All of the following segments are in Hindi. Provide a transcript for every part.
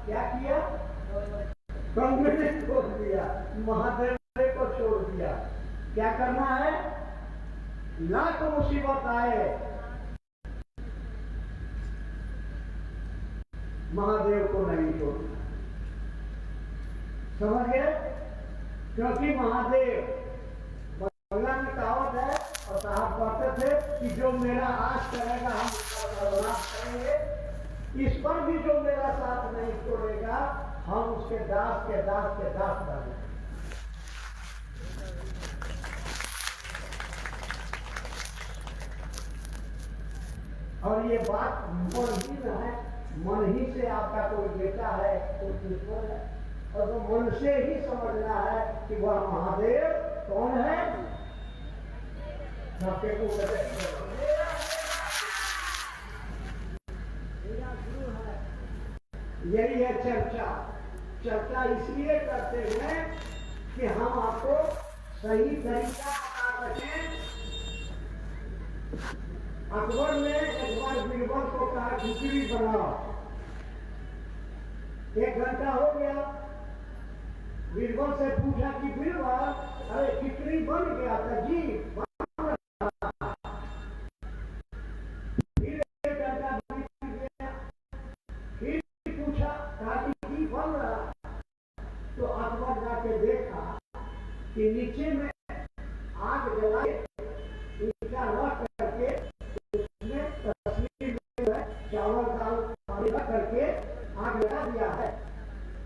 क्या किया? कांग्रेस ने छोड़ दिया, महादेव को छोड़ दिया। क्या करना है? लाख मुसीबत आए, महादेव को नहीं छोड़ना। समझ गए? क्योंकि महादेव बंगला में कहावत है और साहब कहते थे कि जो मेरा आस करेगा हम उसका बर्बाद करेंगे, इस पर भी जो मेरा साथ नहीं छोड़ेगा हम उसके दास के दास के दास बनेंगे। और ये बात मन ही न है, मन ही से आपका कोई बेटा है, कोई दुश्मन है, और तो मन से ही समझना है कि वह महादेव कौन है। यही है चर्चा। चर्चा इसलिए करते हैं कि हम आपको सही तरीका बता सकें। अकबर ने एक बार बीरबल को कहा खिचड़ी बनाओ। 1 घंटा हो गया, बीरबल से पूछा कि बीरबल अरे खिचड़ी बन गया था जी, बन रहा। फिर 1 घंटा बीत गया, फिर पूछा, कहा कि बन रहा। तो अकबर जाके देखा कि नीचे में आग जलाए ईटा रख करके उसमें तस्वीर में चावल दाल पानी रख करके आग लगा दिया है,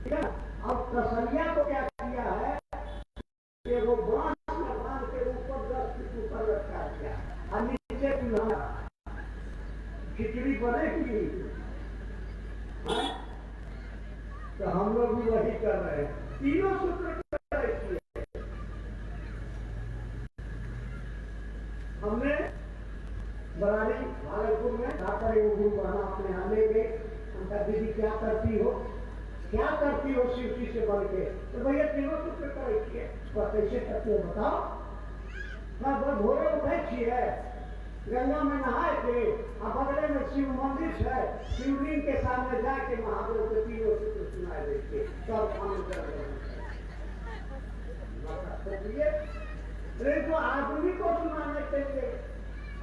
ठीक है। अब तसलिया को क्या किया है कि वो बांस में बांध के ऊपर 10 फीट ऊपर रखा दिया और नीचे चूल्हा। खिचड़ी बनेगी, तो हम लोग भी वही कर रहे हैं। तीनों सूत्र कर रहे हैं। हमने बरारी भागलपुर में जाकर एक गुरु बना अपने यहाँ ले गए। उनका दीदी क्या करती हो शिव जी से बढ़ के? तो भैया तीनों सूत्र करे किए। कैसे करते हो बताओ? ना भोरे उठे छिए, गंगा में नहाए थे, और बगले में शिव मंदिर है, शिवलिंग के सामने जाके महादेव के तीनों सूत्र सुनाए देते सब काम कर रहे हैं। तो आदमी को सुनाने के लिए,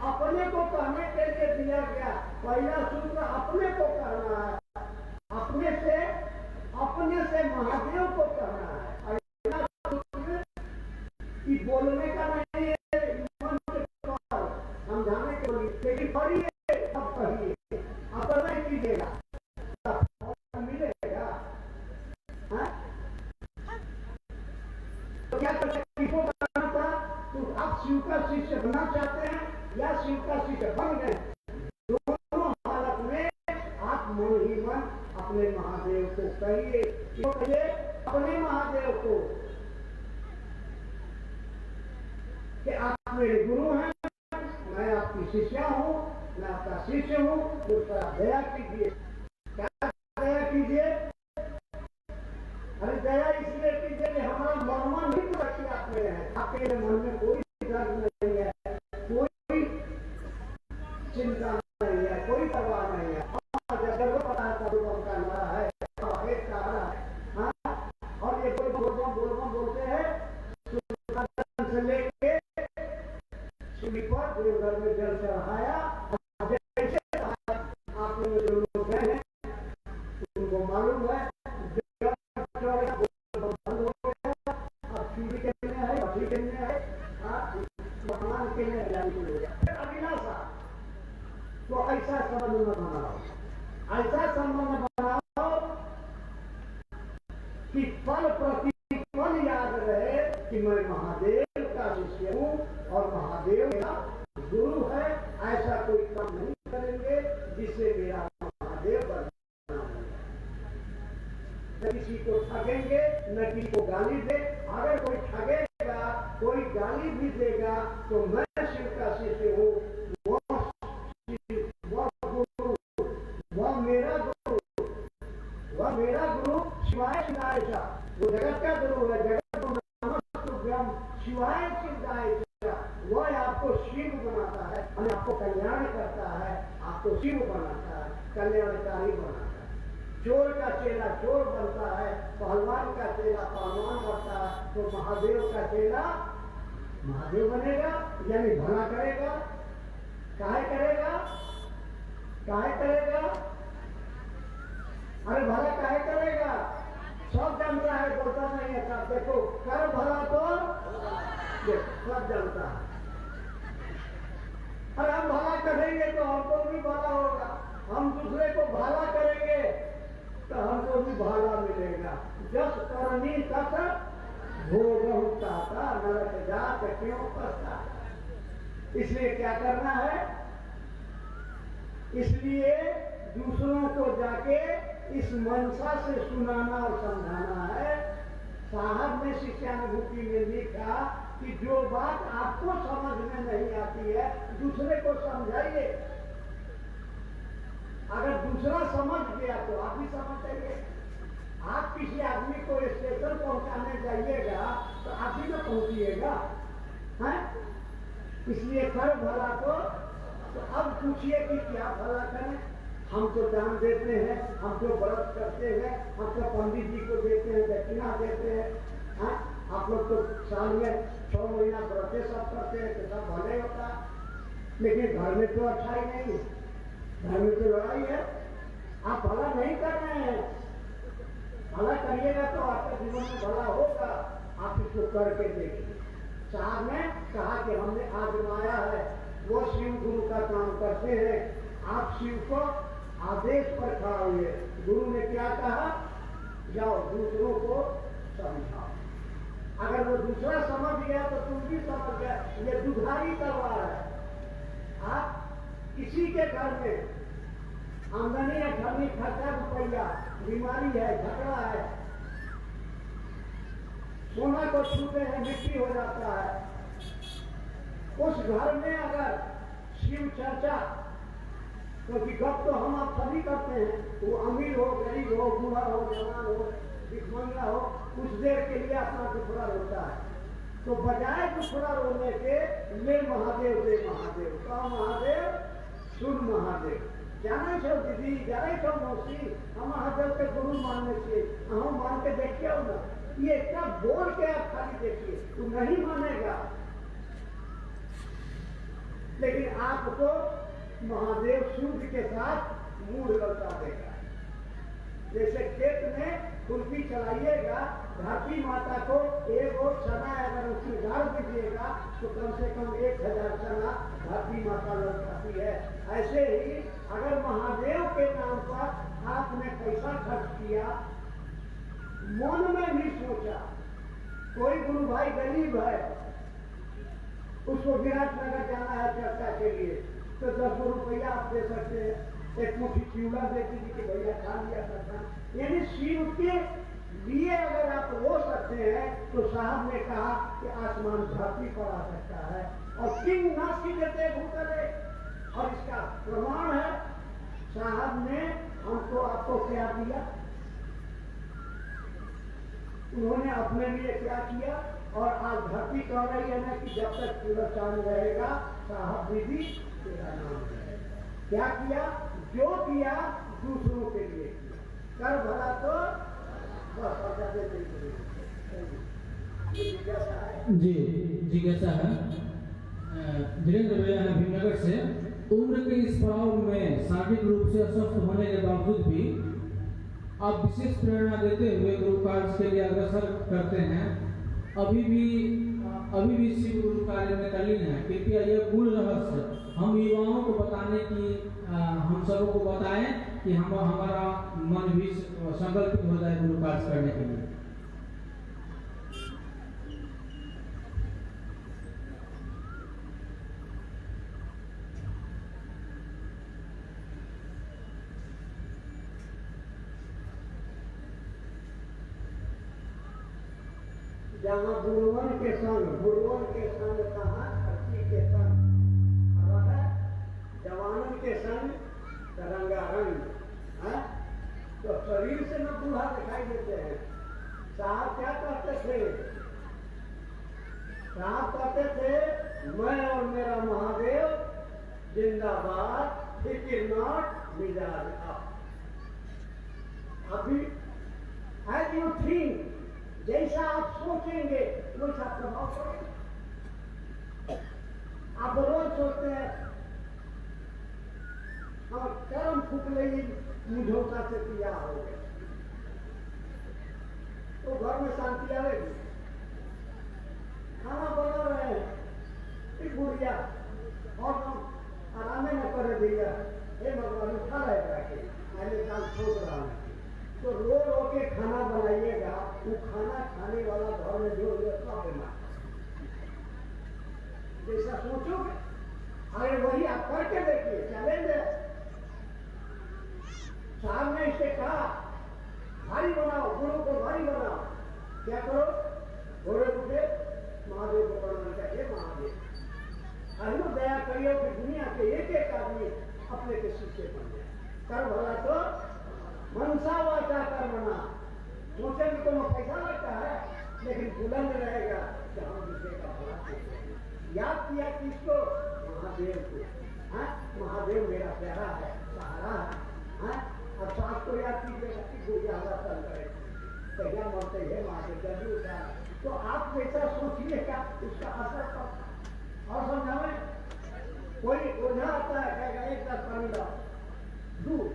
अपने को कहने के लिए दिया गया। पहला सूत्र अपने को कहना है, अपने से महादेव को कहना है। अगला सूत्र कि बोलने का नहीं है, मन से समझाने के लिए, लेकिन पढ़िए तब कहिए, अपना ही कीजिएगा तब मिलेगा। तो क्या करते किसको कहना था? तो आप शिव का शिष्य बनना चाहते हैं या शिव का शिष्य बन गए, दोनों हालत में आप मन ही मन अपने महादेव को कहिए। अपने महादेव को कि आप मेरे गुरु हैं, मैं आपकी शिष्या हूँ, मैं आपका शिष्य हूँ, मुझ पर दया कीजिए। क्या दया कीजिए? अरे दया इसलिए कीजिए कि हमारा मन ही तो रखिए आप मेरे हैं। आपके मन में कोई दर्द नहीं है, कोई चिंता नहीं है, कोई परवाह नहीं है। जब वो पता है तब का नारा है, और ये कोई बोलबम बोलते हैं से लेके पर देवघर में जल चढ़ाया। जैसे आप लोग गए हैं उनको मालूम है बंद हो गया, अब चूड़ी के लिए है, बकरी के लिए है, भगवान के लिए अभिलाषा। तो ऐसा संबंध न बनाओ, ऐसा संबंध बनाओ कि पल प्रतिपल याद रहे कि मैं महादेव का शिष्य हूँ और महादेव मेरा गुरु है। ऐसा कोई काम नहीं करेंगे जिससे मेरा महादेव बदनाम हो। न किसी को ठगेंगे, न किसी को गाली दे। अगर कोई ठगेगा, कोई गाली भी देगा तो मैं शिव का शिष्य हूँ, वह मेरा गुरु शिवाय शिवाय सा, वो जगत का गुरु है। जगत को नमस्तुभ्यम शिवाय शिवाय सा, वह आपको शिव बनाता है, आपको कल्याण करता है, आपको शिव बनाता है, कल्याणकारी बनाता है। चोर का चेला चोर बनता है, पहलवान का चेला पहलवान बनता है, तो महादेव का चेला महादेव बनेगा, यानी भला करेगा। काहे करेगा? काहे करेगा? अरे भला काहे करेगा? सब जानता है, बोलता नहीं है साहब। देखो, कर भला तो सब जानता है। अरे हम भला करेंगे तो हमको भी भला होगा, हम दूसरे को भला करेंगे तो हमको भी भला मिलेगा। जस करनी तस भोग था, नरक जात क्यों पछता। इसलिए क्या करना है? इसलिए दूसरों को जाके इस मनसा से सुनाना और समझाना है। साहब ने शिक्षानुभूति में लिखा कि जो बात आपको समझ में नहीं आती है दूसरे को समझाइए। अगर दूसरा समझ गया तो आप भी समझ जाइए। आप किसी आदमी को स्टेशन पहुंचाने जाइएगा तो आप भी तो पहुंचिएगा, हैं? इसलिए कर भला तो अब पूछिए कि क्या भला करें। हम तो दान देते हैं, हम तो व्रत करते हैं, हम तो पंडित जी को देते हैं, दक्षिणा देते हैं, हाँ? आप लोग तो साल में 6 महीना व्रते सब करते हैं तो सब भले होता। लेकिन घर में तो अच्छाई नहीं है, घर में तो लड़ाई है। आप भला नहीं कर रहे हैं। भला करिएगा तो आपके जीवन में भला होगा। आप इसको करके देखिए। साहब ने कहा कि हमने आजमाया है, वो शिव गुरु का काम करते हैं, आप शिव को आदेश पर खड़ा हुए। गुरु ने क्या कहा? जाओ दूसरों को समझाओ। अगर वो दूसरा समझ गया तो तुम भी समझ गए। ये दुधारी तलवार है। आप किसी के घर में आमदनी है, घर में खर्चा रुपया, बीमारी है, झगड़ा है, सोना को छूते हैं मिट्टी हो जाता है, उस घर में अगर शिव चर्चा, क्योंकि गप तो हम आप सभी करते हैं, वो अमीर हो, गरीब हो, बूढ़ा हो, जवान हो, भिखमंगा हो, कुछ देर के लिए अपना दुखड़ा रोता है। तो बजाय दुखड़ा रोने के ले महादेव दे महादेव, कहा महादेव सुन महादेव। जाने छो दीदी, जाने छो मौसी, हम महादेव के गुरु मानने से हम मान के देखिए ना। ये इतना बोल के आप खाली देखिए, तू नहीं मानेगा। लेकिन आपको महादेव सूर्य के साथ मूड लौटा देगा। जैसे खेत में खुरपी चलाइएगा, धरती माता को एक और चना अगर उसमें डाल दीजिएगा तो कम से कम 1000 चना धरती माता लौटाती है। ऐसे ही अगर महादेव के नाम पर आपने पैसा खर्च किया, मन में भी सोचा, कोई गुरु भाई गरीब है, उसको विराटनगर जाना है चर्चा के लिए, तो 10 रुपया आप दे सकते हैं। एक मुट्ठी चिवड़ा दे दीजिए कि भैया खा लिया करता। यानी शिव के लिए अगर आप रो सकते हैं तो साहब ने कहा कि आसमान धरती पर आ सकता है। और किंग नास्ति देते भूतले, और इसका प्रमाण है साहब ने हमको आपको क्या दिया, उन्होंने अपने लिए क्या किया। और आज धरती कह रही है ना कि जब तक सूरज चांद रहेगा साहब दीदी तेरा नाम है। क्या किया? जो किया दूसरों के लिए किया। कर भला तो बस जी जी कैसा है? धीरेन्द्र भैया है भीमनगर से। उम्र के इस पड़ाव में शारीरिक रूप से अस्वस्थ होने के बावजूद भी आप विशेष प्रेरणा देते हुए गुरु कार्य के लिए अग्रसर करते हैं। अभी भी शिव गुरु कार्य में तल्लीन है। कृपया यह मूल रहस्य हम युवाओं को बताने की हम सबों को बताएं कि हमारा मन भी संकल्पित हो जाए गुरु कार्य करने के लिए। जहाँ बुढ़वन के संग कहा खर्ची के संग रहा, जवानन के संग रंगारंग है। तो शरीर से न बूढ़ा दिखाई देते हैं। साहब क्या कहते थे? साहब कहते थे मैं और मेरा महादेव जिंदाबाद, फिक्र नॉट मिजाज अप। अभी एज यू थिंक, जैसा आप सोचेंगे वैसा प्रभाव पड़ेगा। आप रोज सोचते हैं हम कर्म फूक लेंगे, मुझोता से पिया हो गए, तो घर में शांति आएगी। खाना बना रहे हैं, एक बुढ़िया और हम आराम न कर दिया, हे भगवान उठा रहेगा कि मैंने काम सोच रहा हूँ। तो रो रो के खाना बनाइएगा, वो खाना खाने वाला घर में जो बीमार, जैसा सोचोगे अरे वही आप करके देखिए, चैलेंज है। साहब ने इसे कहा भारी बनाओ, गुरु को भारी बनाओ, क्या करो, घोड़े उठे महादेव को प्रणाम चाहिए। महादेव अनु दया करियो कि दुनिया के एक एक आदमी अपने के शिष्य बन जाए। कर भला तो मनसा वाचा कर्मणा, सोचे कि तुम्हें पैसा लगता है लेकिन बुलंद रहेगा कि हम दूसरे का भला करेंगे। याद किया किसको, महादेव को। महादेव मेरा प्यारा है, सहारा है। अब सांस को याद कीजिएगा कि गुड़िया दर्शन करे, पहला मरते है महादेव जल्दी उठा। तो आप जैसा सोचिएगा उसका असर पड़ता। और समझावे, कोई ओझा आता है कहेगा एक गिलास पानी लाओ, दूध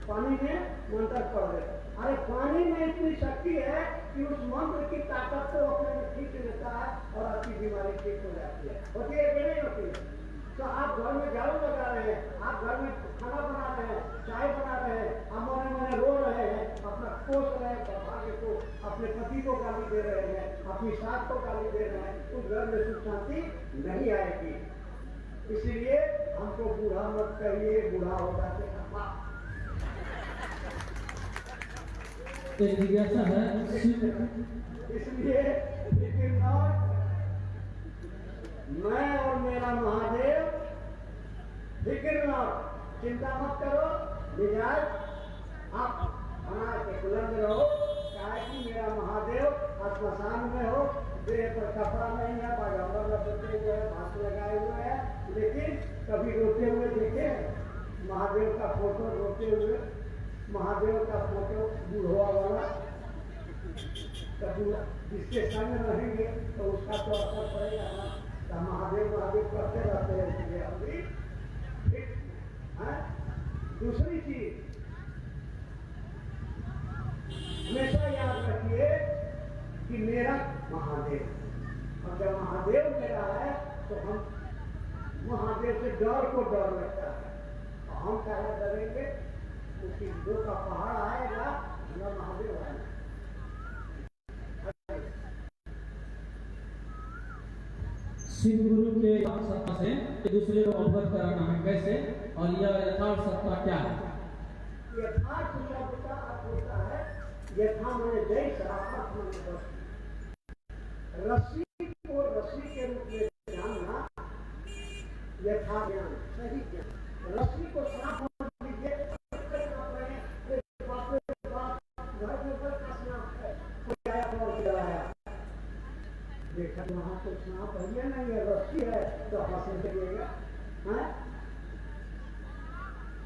पानी में मंत्र पड़ गए। अरे पानी में इतनी शक्ति है कि उस मंत्र की ताकत को अपने में खींच लेता है और आपकी बीमारी ठीक हो जाती है। होती है कि नहीं होती है? तो आप घर में झाड़ू लगा रहे हैं, आप घर में खाना बना रहे हैं, चाय बना रहे हैं, आप मने मने रो रहे हैं, अपना कोस रहे हैं, भाग्य को, अपने पति को गाली दे रहे हैं, अपनी सास को गाली दे रहे हैं, उस घर में सुख शांति नहीं आएगी। इसलिए हमको बूढ़ा मत कहिए, बूढ़ा होगा से जिज्ञासा है। इसलिए मैं और मेरा महादेव, फिक्र न, चिंता मत करो, मिजाज आप बना के बुलंद रहो। चाहे कि मेरा महादेव श्मशान में हो, देह पर कपड़ा नहीं है, पैगंबर लपेटे हुए है, हाथ लगाए हुए है, लेकिन कभी रोते हुए देखे महादेव का फोटो, रोते हुए महादेव का फोटो बूढ़वा वाला, कभी जिसके संग रहेंगे तो उसका तो असर पड़ेगा ना। तो महादेव महादेव करते रहते हैं, इसलिए अभी ठीक है। दूसरी चीज हमेशा याद रखिए कि मेरा महादेव, और जब महादेव मेरा है तो हम महादेव से डर को डर लगता है, और हम क्या डरेंगे, उसकी दो का पहाड़ आएगा, हमारा महादेव आएगा। शिव गुरु के सत्ता से दूसरे को अवगत कराना है कैसे, और यह यथार्थ सत्ता क्या है? यथार्थ शब्द का अर्थ होता है यथा मैंने जैसा, रस्सी को रस्सी के रूप में जानना, यथा ज्ञान, सही ज्ञान। रस्सी को साफ कर लीजिए, देखा वहां तो सांप है नहीं है, रस्सी है तो हंसने चलिएगा।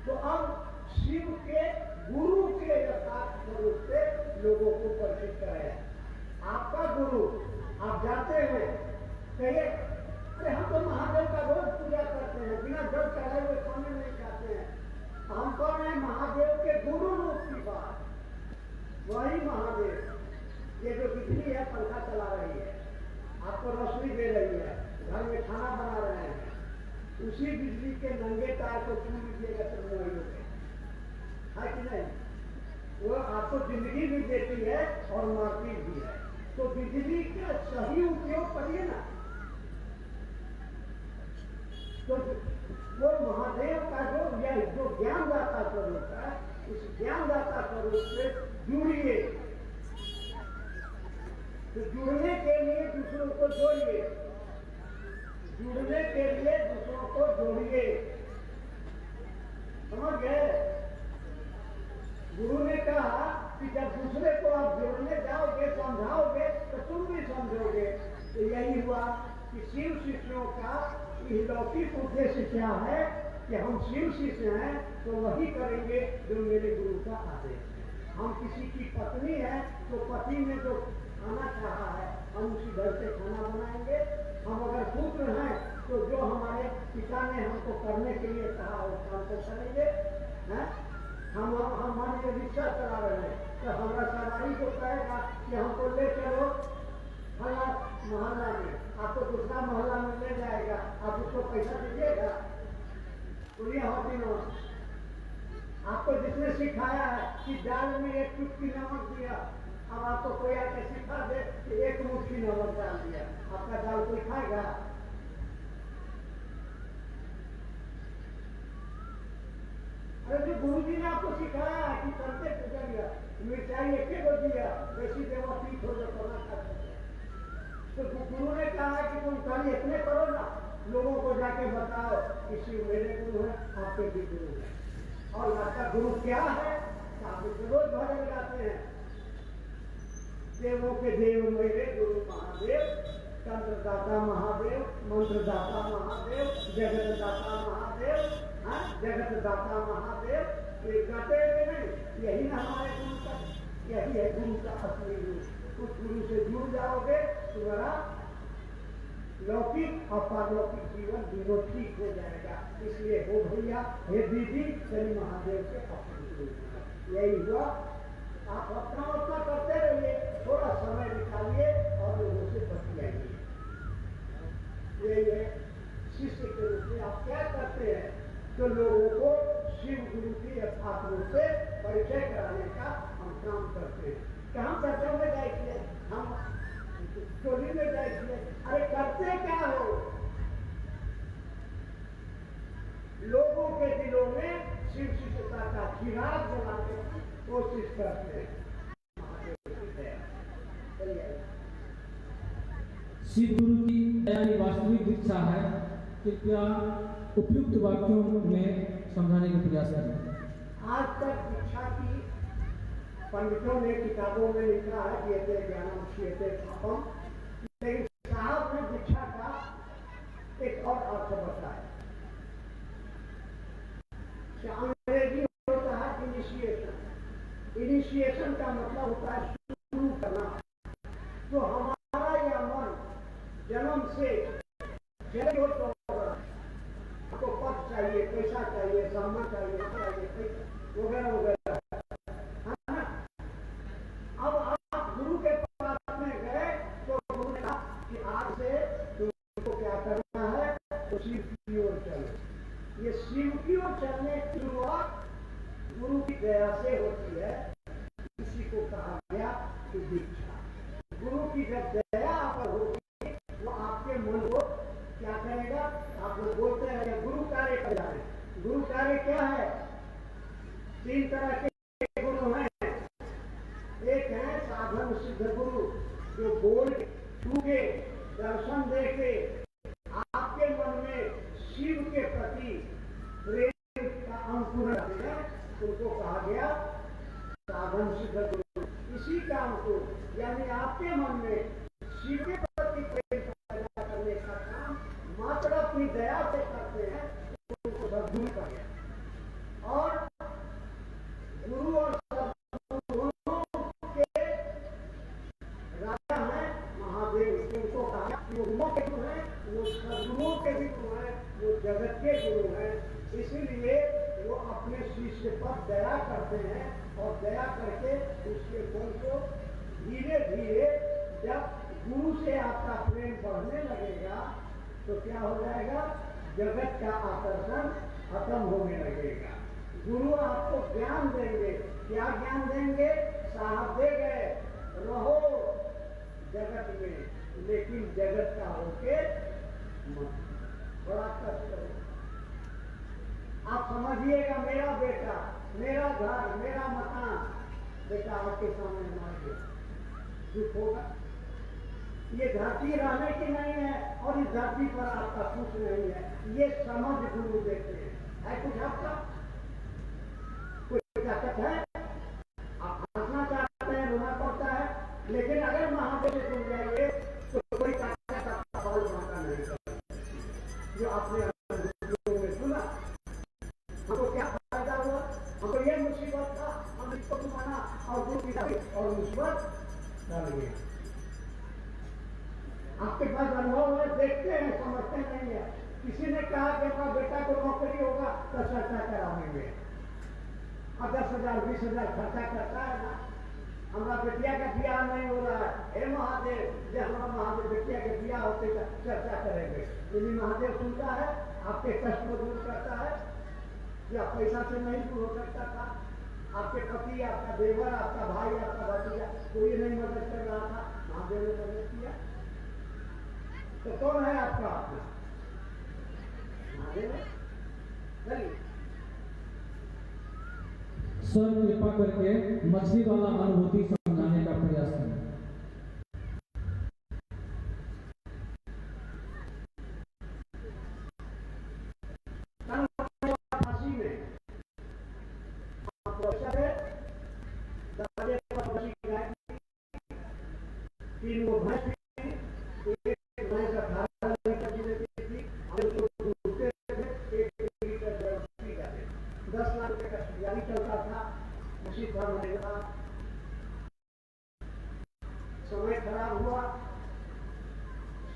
तो अब शिव के गुरु के यथार्थ स्वरूप से लोगों को परिचित कराया। आपका गुरु, आप जाते हैं कहिए अरे हम तो महादेव का रोज पूजा करते हैं, बिना जल चढ़ाए हुए खाने नहीं खाते हैं। हम कौन है? महादेव के गुरु रूप की बात, वही महादेव। ये जो बिजली है पंखा चला रही है, आपको रोशनी दे रही है, घर में खाना बना रहे हैं, उसी बिजली के नंगे तार को छू लीजिएगा तो वही होगा, है कि नहीं? वो आपको जिंदगी भी देती है और मारती भी है। तो बिजली का सही उपयोग करिए ना। तो वो महादेव का जो ज्ञानदाता स्वरूप है, उस ज्ञानदाता स्वरूप से जुड़िए। तो जुड़ने के लिए दूसरों को जोड़िए, जुड़ने के लिए दूसरों को जोड़िए, समझ गए? गुरु ने कहा कि जब दूसरे को आप जोड़ने जाओगे, समझाओगे तो तुम भी समझोगे। तो यही हुआ कि शिव शिष्यों का लौकिक उद्देश्य क्या है कि हम शिव शिष्य हैं तो वही करेंगे जो मेरे गुरु का आदेश है। हम किसी किसी की पत्नी है तो पति ने जो खाना चाहा है हम उसी घर से खाना बनाएंगे। हम अगर पुत्र हैं तो जो हमारे पिता ने हमको करने के लिए कहा उस काम को करेंगे। हम मान के रिक्शा चला रहे हैं तो हमारा सवारी को कहेगा कि हमको ले चलो फला मोहल्ला में, आपको दूसरा मोहल्ला में ले जाएगा, आप उसको पैसा दीजिएगा। सुनिए होती नो, आपको जिसने सिखाया है कि दाल में एक चुटकी नमक दिया, अब आपको कोई आके सिखा दे कि एक मुट्ठी नमक डाल दिया, आपका दाल कोई खाएगा? अरे जो गुरु जी ने आपको सिखाया है कि करते पूजा मिर्चाई एक को दिया, वैसी देवा पीठ हो जो करना खा सकते। तो गुरु ने कहा कि तुम खाली इतने करो ना, लोगों को जाके बताओ किसी मेरे गुरु है, आपके भी गुरु है। और आपका गुरु क्या है? आप रोज भजन गाते हैं, देवों के देव मेरे गुरु महादेव, तंत्रदाता महादेव, मंत्रदाता महादेव, जगतदाता महादेव, जगतदाता महादेव। ये गाते हैं नहीं, यही ना हमारे गुरु का, यही है गुरु का असली रूप। उस गुरु से जुड़ जाओगे तुम्हारा लौकिक और पारलौकिक जीवन दोनों ठीक हो जाएगा। इसलिए हो भैया, हे दीदी, शनि महादेव के अपने गुरु। यही हुआ। आप अपना करते रहिए, थोड़ा समय निकालिए और लोगों से बतियाइए। यही है शिष्य के रूप में आप क्या करते हैं, तो लोगों को शिव गुरु की यथार्थ रूप से परिचय कराने का हम काम करते हैं। कि हम चर्चा में जाइए, हम टोली में जाइए, अरे करते क्या हो? लोगों के दिलों में शिव शिष्यता का चिराग जलाने की कोशिश करते हैं। शिव गुरु की दया वास्तविक दीक्षा है, कृपया उपयुक्त वाक्यों में समझाने का प्रयास करें। आज तक दीक्षा की पंडितों ने किताबों में लिखा है कि ये ज्ञानम क्षीयते पापम, लेकिन साहब ने दीक्षा का एक और अर्थ बताया। अंग्रेजी होता है इनिशिएशन। इनिशिएशन का मतलब होता है शुरू करना। तो हमारा यह मन जन्म से आपको पद चाहिए, पैसा चाहिए, सम्मान चाहिए, वगैरह वगैरह, है ना? अब आप गुरु के पास में गए तो गुरु ने कहा कि आज से तुमको क्या करना है, तो शिव की ओर चलो। ये शिव की ओर चलने की शुरुआत गुरु की दया से होती है। इसी को कहा गया कि दीक्षा। गुरु की जब दया आप पर होगी, वो आपके मन को क्या करेगा? आप लोग बोलते हैं गुरु कार्य कर रहे हैं। गुरु कार्य क्या है? 3 तरह के गुरु हैं। एक है साधन सिद्ध गुरु, जो बोल छू के दर्शन दे के आपके मन में शिव के प्रति प्रेम का अंकुरण है, उनको कहा गया साधन सिद्ध गुरु। इसी काम को, यानी आपके मन में शिव के प्रति प्रेम पैदा करने का काम मात्र अपनी दया से करते हैं, उनको सद्गुरु का गया। और गुरु और सद्गुरु के राजा हैं महादेव, उनको कहा कि वो गुरुओं के गुरु हैं, वो सद्गुरुओं के भी गुरु हैं, वो जगत के गुरु हैं। इसीलिए वो अपने शिष्य पर दया करते हैं और दया करके उसके मन को धीरे धीरे, जब गुरु से आपका प्रेम बढ़ने लगेगा तो क्या हो जाएगा? जगत का आकर्षण खत्म होने लगेगा। गुरु आपको ज्ञान देंगे। क्या ज्ञान देंगे? साहब दे गए, रहो जगत में, लेकिन जगत का होके मत। बड़ा कष्ट है। आप समझिएगा, मेरा बेटा, मेरा घर, मेरा मकान, बेटा आपके सामने मार गया, दुख होगा। ये धरती रहने की नहीं है और इस धरती पर आपका कुछ नहीं है। ये समझ गुरु देते हैं। है कुछ आपका? कोई ताकत है? आप हंसना चाहते हैं, रोना पड़ता है, लेकिन अगर महादेव से जुड़ जाएंगे तो कोई ताकत आपका बाल बांका नहीं करता। जो आपने में सुना, हमको क्या फायदा हुआ? हमको ये मुसीबत था, हम इसको घुमाना और दूसरी और मुसीबत डर गया। आपके पास अनुभव है, देखते हैं, समझते नहीं है। किसी ने कहा कि अपना बेटा को नौकरी होगा तो चर्चा कराएंगे, और 10,000 20,000 खर्चा करता है ना। हमारा बेटिया का ब्याह नहीं हो रहा है, हे महादेव, जब हमारा महादेव बेटिया के ब्याह होते तो चर्चा करेंगे। यदि महादेव सुनता है, आपके कष्ट को दूर करता है, या पैसा से नहीं दूर हो सकता था। आपके पति, आपका देवर, आपका भाई, आपका भतीजा कोई नहीं मदद कर रहा था, महादेव ने मदद किया। तो कौन है आपका अपना? महादेव है। चलिए सर, कृपा करके मछली वाला अनुभूति समझाने का प्रयास करें। फांसी में आपको अच्छा है, दरवाजे पर बची गाय, 3 वो भैंस थी, एक भैंस 18 लीटर दूध देती थी, और उसको दूधते थे, 1 लीटर दूध पी जाते थे। 10 लाख रुपए का जारी चलता था, उसी पर होने लगा। समय खराब हुआ,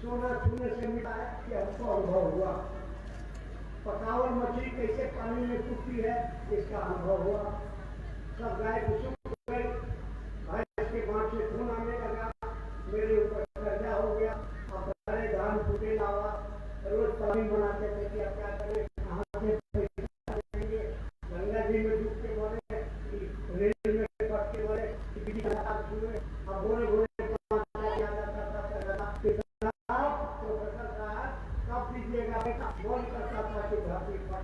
सोना छूने से मिला है कि हमको अनुभव हुआ। पकावल मछली कैसे पानी में टूटती है, इसका अनुभव हुआ। सब गाय को सूख गई, भैंस के बाँट से खून आने लगा, मेरे ऊपर कर्जा हो गया। अब सारे धान फूटे लावा, रोज पानी बनाते थे कि अब क्या करें, कहाँ से पैसा देंगे। गंगा जी में डूब के मरे, रेल में पट के मरे, बिजली का छुए। अब बोले बोले प्रोफेसर साहब कब दीजिएगा बेटा, बोल करता था कि धरती पर।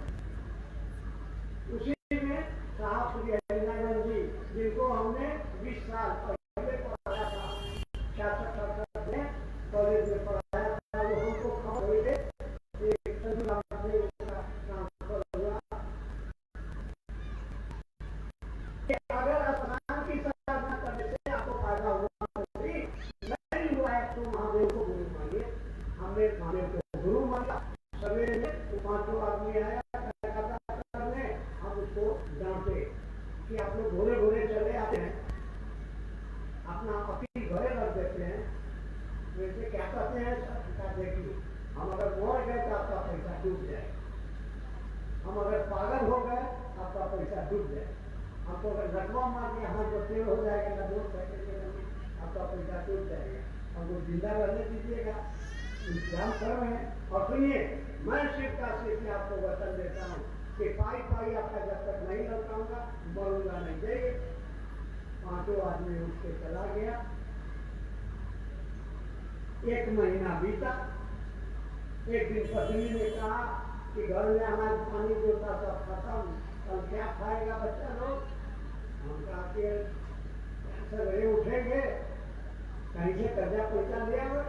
उसी में साहब श्री हरिनारायण जी, जिनको हमने 20 साल पहले पढ़ाया था, 66 में कॉलेज में पढ़ाया था, वो हमको खबर हुई थे, अगर स्नान की साधना करने से आपको फायदा हुआ नहीं हुआ है तो महादेव को गुरु मानिए। हमने महादेव को गुरु माना। सवेरे में 5 आदमी आया करने, हम उसको डांटे कि आप लोग घोड़े घोड़े चले आते हैं, अपना अपनी घरे रख देते हैं। वैसे क्या कहते हैं सर, देखिए हम अगर मर गए तो आपका पैसा डूब जाए, हम अगर पागल हो गए आपका पैसा डूब जाए, आपको अगर रकवा मार दिया हाथ जो पेड़ हो जाएगा ना, 2 सेकंड के अंदर आपका पैसा टूट जाएगा। हमको जिंदा रहने दीजिएगा, इंतजाम कर रहे हैं। और सुनिए, मैं शिवकाशी से आपको वचन देता हूँ कि पाई पाई आपका जब तक नहीं लौटाऊंगा, मरूंगा नहीं। जाइए। 5 आदमी उठ के चला गया। 1 महीना बीता। एक दिन पत्नी ने कहा कि घर में अनाज पानी जो था सब खत्म, कल क्या खाएगा बच्चा लोग। हम कहा कि सवेरे उठेंगे, कहीं से कर्जा पैसा ले आवे।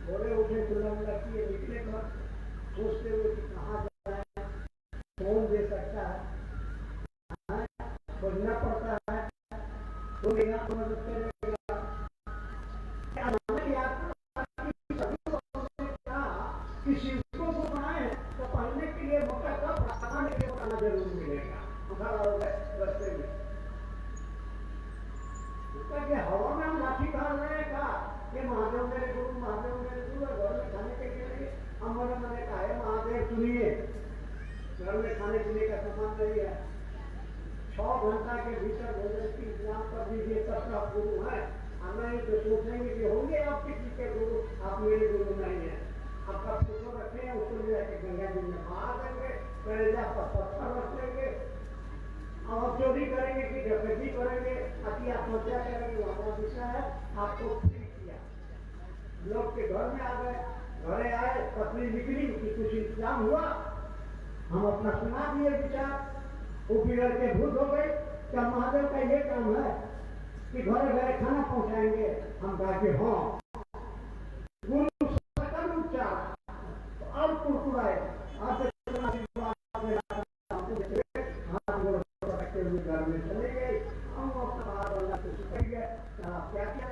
बोले उठे दुल्हन लड़की निकले घर, सोचते हुए कि कहाँ जाए, कौन दे सकता है, खोजना पड़ता है, तो मदद करेगा। किसी को बनाए तो पढ़ने के लिए मौका कब, खाने के लिए मौका जरूर मिलेगा। रस्ते में हवा में हम लाठी खा रहे का ये महादेव मेरे गुरु, महादेव मेरे गुरु, घर में खाने के लिए हम मैंने कहा है महादेव सुनिए, घर में खाने पीने का सामान नहीं है, 6 घंटा के भीतर भोजन की इंतजाम कर दीजिए, तब आप गुरु हैं। हम नहीं तो सोचेंगे कि होंगे आप किसी के गुरु, आप मेरे गुरु नहीं है। आपका फोटो रखे हैं, उसको ले जाके गंगा जी में बहा देंगे, कलेजा पर पत्थर रख लेंगे, और चोरी करेंगे कि डकैती करेंगे, अति आत्महत्या करेंगे, हमारा विषय है। आपको फ्री किया, लोग के घर में आ गए, घरे आए, पत्नी निकली कि कुछ इंतजाम हुआ, हम अपना सुना दिए विचार, वो बिगड़ के भूत हो गए। क्या महादेव का ये काम है कि घरे घरे खाना पहुंचाएंगे? हम कहा कि हाँ, गुरु सकल उपचार अब कुरकुराए आप घर में चले गए, हम अपना क्या क्या।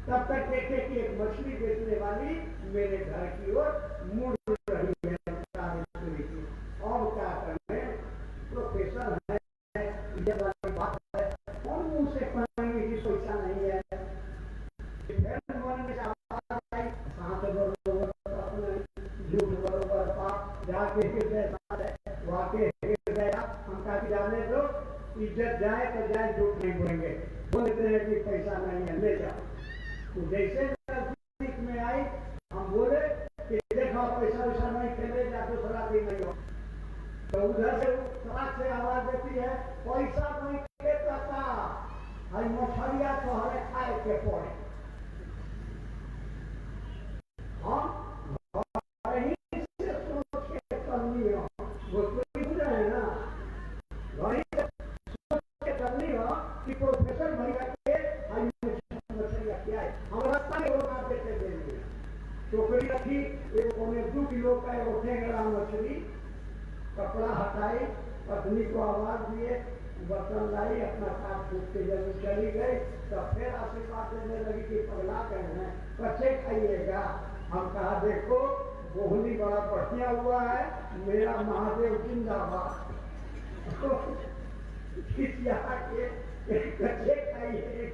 तब तक देखे कि एक मछली बेचने वाली मेरे घर की ओर मुड़ रही है, और क्या करने, प्रोफेसर है, वाली बात है, और मुंह से बोलेंगे, बोलते हैं कि पैसा नहीं है ले जाओ। तो जैसे नजदीक में आई हम बोले कि देखो पैसा वैसा नहीं खेले जा दूसरा दिन नहीं हो। तो उधर से ट्रक से आवाज देती है पैसा नहीं देता था, हई मछलिया तो हमें खाए के पड़े। हम वहीं से सोच के करनी हो, वो कोई बुझे है ना, वहीं से सोच के करनी हो कि प्रोफेसर भैया के हई मछलिया क्या है, हम रास्ता में रोका देते देंगे। टोकरी रखी, एक पौने 2 किलो का 1 ग्राम मछली, कपड़ा हटाई, पत्नी को आवाज दिए, बर्तन लाई, अपना काट कूट के जब चली गई तो फिर आशीर्वाद देने लगी कि पगला गए हैं, कच्चे खाइएगा। हम कहा देखो बोहनी बड़ा बढ़िया हुआ है, मेरा महादेव जिंदाबाद। कच्चे खाइए।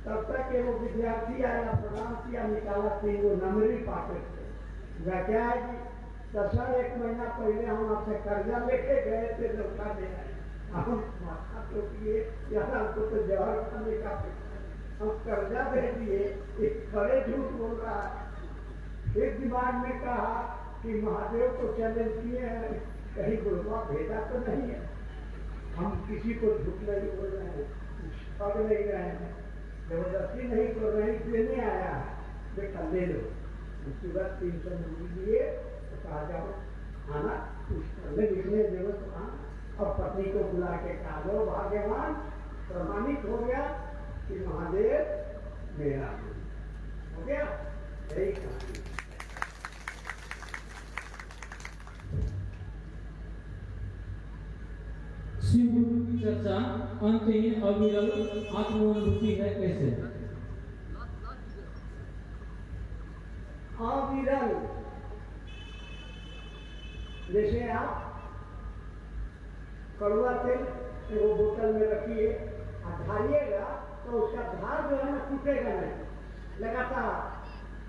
तब तक वो विद्यार्थी आया, प्रणाम किया, निकाला 3 नंबरी पाके थे। वह क्या है कि सर 1 महीना पहले हम आपसे कर्जा लेके गए थे, लौटा दे रहे, हम माथा तो किए यार, हमको तो जहर खाने का हम कर्जा दे दिए, एक बड़े झूठ बोल रहा है। एक दिमाग में कहा कि महादेव को चैलेंज किए हैं, कहीं गुरुआ भेजा तो नहीं है, हम किसी को झूठ नहीं बोल रहे हैं, पग नहीं रहे हैं, जबरदस्ती नहीं कर रहे, देने आया है, बेटा ले लो। तुरंत 300 दिए तो कहा जाओ आना, लिखने जरूरत तो आना। और पत्नी को बुला के कहा दो भाग्यवान प्रमाणित हो गया कि महादेव मेरा हो गया। यही कहानी। शिव गुरु की चर्चा अंतहीन अविरल आत्मानुभूति है कैसे? अविरल जैसे आप कड़ुआ तेल वो बोतल में रखिए और ढालिएगा तो उसका धार जो है ना टूटेगा नहीं, लगातार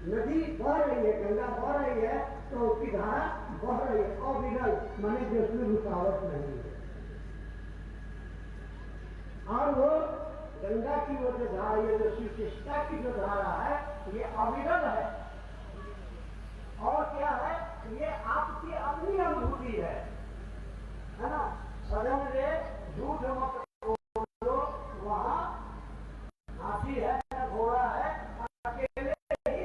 नदी बह रही है, गंगा बह रही है तो उसकी धारा बह रही है, अविरल माने जो उसमें रुकावट नहीं है। और वो गंगा की वो जो धारा, ये जो शिष्टा की जो धारा है ये अविरल है। और क्या है, ये आपकी अपनी अनुभूति है ना। सदन में झूठ मत बोलो, वहाँ हाथी है घोड़ा है, अकेले ही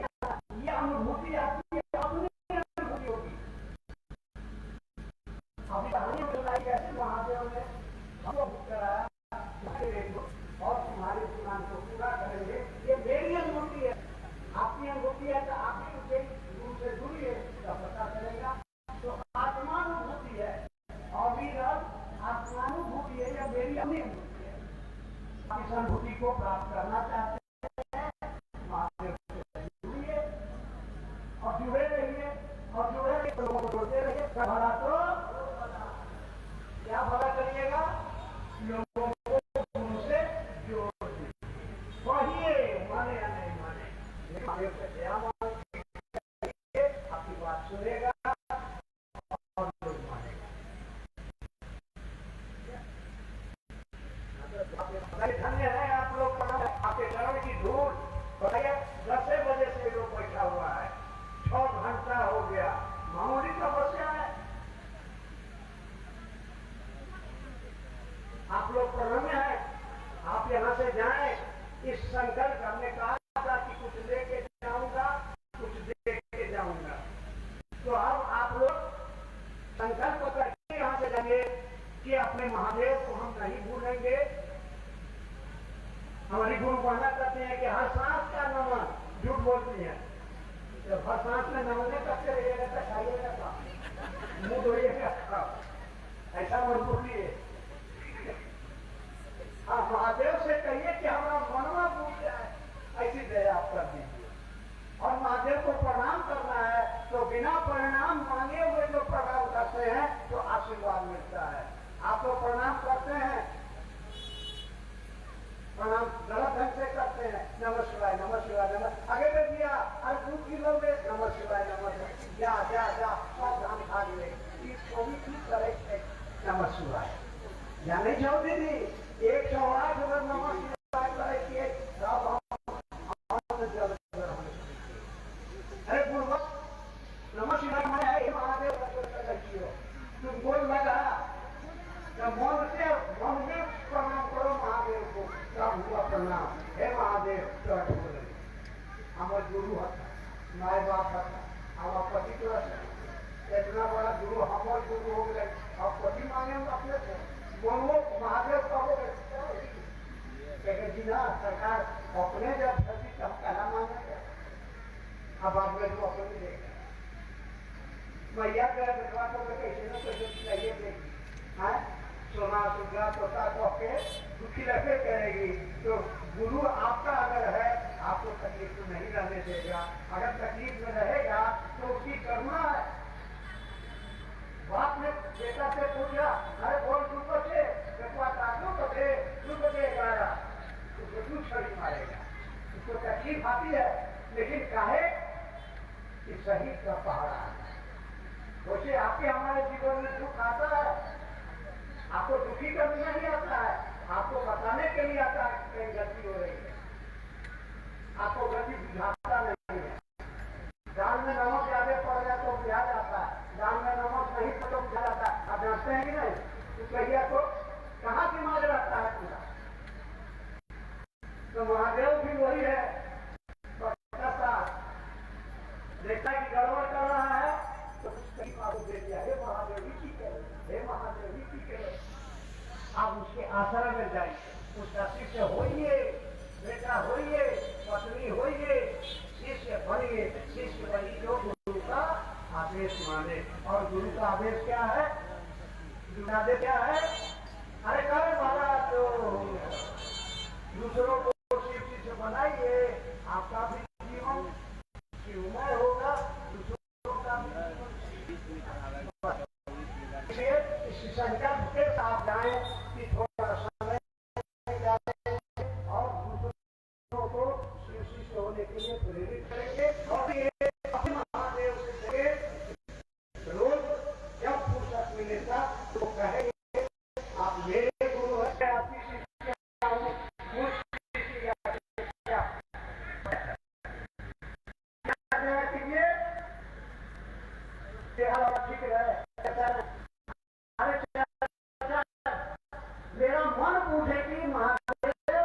ये अनुभूति आपकी अपनी अनुभूति होगी। अभी कहानी बताई कैसे महादेव ने हमको कराया और तुम्हारे दुकान को पूरा करेंगे, ये मेरी अनुभूति है। आपकी अनुभूति है तो आप भी उसे से जुड़िए तो पता चलेगा। तो आत्मानुभूति है, अविरल आत्मानुभूति है, या मेरी अपनी अनुभूति है। इस अनुभूति को प्राप्त करना चाहते हैं, महादेव से जुड़िए और जुड़े रहिए, और जुड़े रहिए लोगों को जोड़ते रहिए। भला तो क्या भला करिएगा, लोगों को गुरु से जोड़ दीजिए। कहिए माने या नहीं माने, महादेव से क्या माने, आपकी बात सुनेगा और लोग मानेगा। धन्य है आप लोग, आपके चरण की धूल। बताइए 10 बजे से लोग बैठा हुआ है, 6 घंटा हो गया, मामूली समस्या है। आप लोग प्रणम्य है, आप यहाँ से जाएं, इस संकल्प हमने कहा था कि कुछ लेके जाऊंगा, कुछ दे के जाऊंगा। तो अब आप लोग संकल्प करके यहाँ से जाएंगे कि अपने महादेव को हम नहीं भूलेंगे। हमारी गुरु कहना करते हैं कि हर सांस का नमन, झूठ बोलती है, तो हर सांस में नमन करते रहिएगा तो खाइएगा, मुंह धोइएगा, ऐसा मत बोलिए। आप महादेव से कहिए कि हमारा मनवा भूल जाए, ऐसी दया आप कर दीजिए। और महादेव को प्रणाम करना है तो बिना परिणाम मांगे हुए जो प्रणाम करते हैं तो आशीर्वाद मिलता है। आप लोग प्रणाम करते हैं, प्रणाम गलत ढंग से करते हैं, नमः शिवाय नमः शिवाय नमः, आगे दे दिया, अरे 2 किलो में नमः शिवाय नमः, जा जा जा सब धाम खा लिए, इसको भी ठीक करे नमः शिवाय। प्रणाम हे महादेव चढ़ बोले हमार गुरु हता माय बाप हता हमार पति क्लास इतना बड़ा गुरु हमार गुरु हो गए अब पति मांगे हम अपने से बोलो महादेव कहोगे जी ना सरकार अपने जब सभी तब कहना मानेगा अब बाद में तो अपने देगा मैया का बेटवा को कैसे ना कैसे चाहिए देगी हाँ सोना सुधा तोता कह के दुखी रखे करेगी तो गुरु आपका अगर है आपको तकलीफ में नहीं रहने देगा अगर तकलीफ में रहेगा तो उसकी करुणा है बाप ने बेटा से पूछा अरे कौन दुख से बेटवा दुख देगा उसको क्यों छड़ी मारेगा उसको तकलीफ आती है लेकिन काहे कि शहीद का पहाड़ा है वैसे आपके हमारे जीवन में दुख आता है आपको दुखी करना नहीं आता है आपको बताने के लिए आता है कि कहीं गलती हो रही है आपको गलती बुझाता नहीं है दाल में नमक ज्यादा पड़ जाए तो बुझा जाता है दाल में नमक नहीं पड़ तो बुझा जाता है आप जानते हैं कि नहीं तो कहिया को कहाँ दिमाग रहता है पूरा तो महादेव भी वही है देखा कि गड़बड़ कर रहा है तो आपको दे दिया हे महादेव की करे हे महादेव की करे आप उसके आसरा में जाइए उसका शिष्य होइए बेटा होइए पत्नी होइए शिष्य बनिए शिष्य बनी जो गुरु का आदेश माने और गुरु का आदेश क्या है आदेश क्या है अरे करे वाला तो दूसरों को शिष्य बनाइए आपका भी जीवन शिवमय होगा दूसरों का भी इस संकल्प के साथ जाए कि थोड़ा समय जाए और दूसरों को शिष्य होने के लिए प्रेरित करेंगे और ये अपने महादेव से रोज जब फुर्सत मिलेगा तो कहेंगे आप मेरे गुरु है आपकी शिष्य ठीक रहे मेरा मन पूछे कि महादेव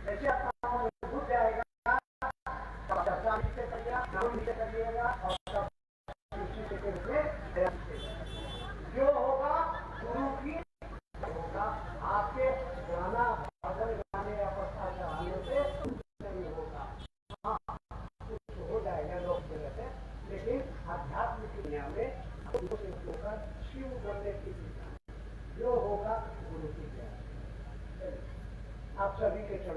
ऐसे आपका घुस जाएगा करिएगा और जो होगा गुरु की होगा आपके गाना भजन गाने या प्रसाद चढ़ाने से नहीं होगा हाँ कुछ हो जाएगा लोग लेकिन आध्यात्मिक दुनिया में शिव बनने की